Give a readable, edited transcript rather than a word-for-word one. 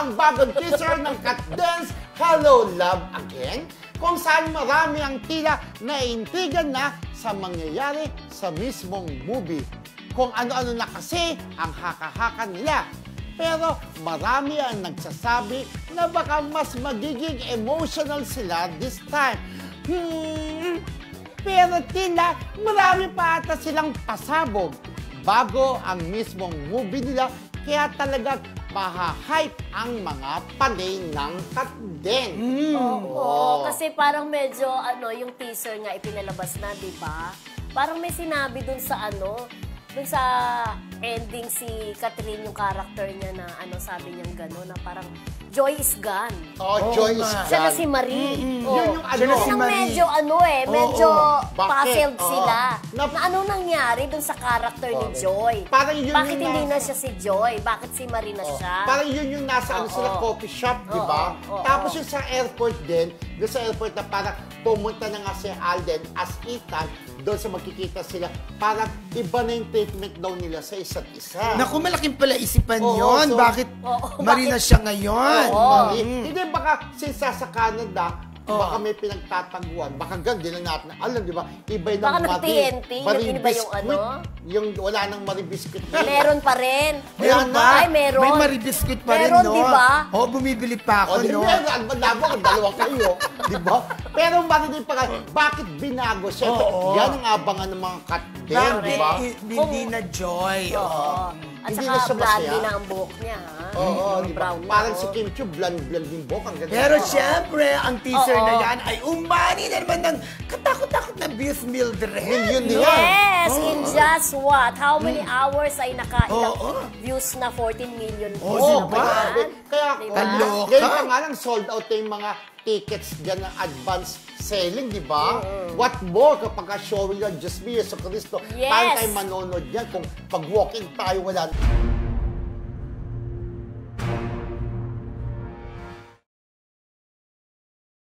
ang bagong teaser ng Cat Dance, Hello Love Again, kung saan marami ang tila naiintrigan na sa mangyayari sa mismong movie. Kung ano-ano na kasi ang haka-haka nila. Pero marami ang nagsasabi na baka mas magiging emotional sila this time. Pero tila marami pa ata silang pasabog bago ang mismong movie nila, kaya talagang maha-hype ang mga panay ng Cat Dance. Oo, kasi parang medyo, yung teaser nga ipinalabas na, di ba? Parang may sinabi dun sa dun sa ending si Catherine, yung character niya na sabi niya gano'n, na parang Joy is gone. Joy is gone. Siya na si Marie. Yun yung Siya na si Marie. Medyo puzzled sila. Na ano nangyari dun sa character ni Joy? Bakit hindi na siya si Joy? Bakit si Marie na siya? Parang yun yung nasa sila coffee shop, di ba? Tapos yung sa airport din, doon sa airport na parang pumunta na nga si Alden as Ethan, doon sa magkikita sila, parang iba na yung treatment daw nila sa isa't isa. Naku, malaking pala isipan yun. Bakit Marie na siya ngayon? Hindi, baka since sa Canada, baka may pinagtataguan. Baka ganda lang natin. Alam, di ba? Iba yung baka nag-TNT, yung iba yung yung wala nang Marie Biscuit. Meron pa rin. Meron ba? Ay, meron. May Marie Biscuit pa rin, meron, no? di ba? Oo, bumibili pa ako, no? Meron, labo kung dalawa kayo. Di ba? Pero marinig pa bakit binago? Siyempre, yan ang abangan ng mga Cat Dance, di ba? Hindi na Joy. At Hindi na saka siya blondie masaya. na ang buhok niya, ha? Di ba? Parang si Kim Chiu, blonde yung buhok. Ang ganda. Pero syempre, ang teaser na yan ay umani na naman ng katakot-takot na beef Mildred. Million din yan. Yes! In just what? How many hours ay nakailang views na 14 million views na ba yan? Kaya, Kaloka. ngayon pa nga lang sold out na yung mga tickets dyan ng advance selling, di ba? What more kapag showing yan, Diyos me, Yeso Cristo, tayo manonood yan kung pag walk-in tayo wala.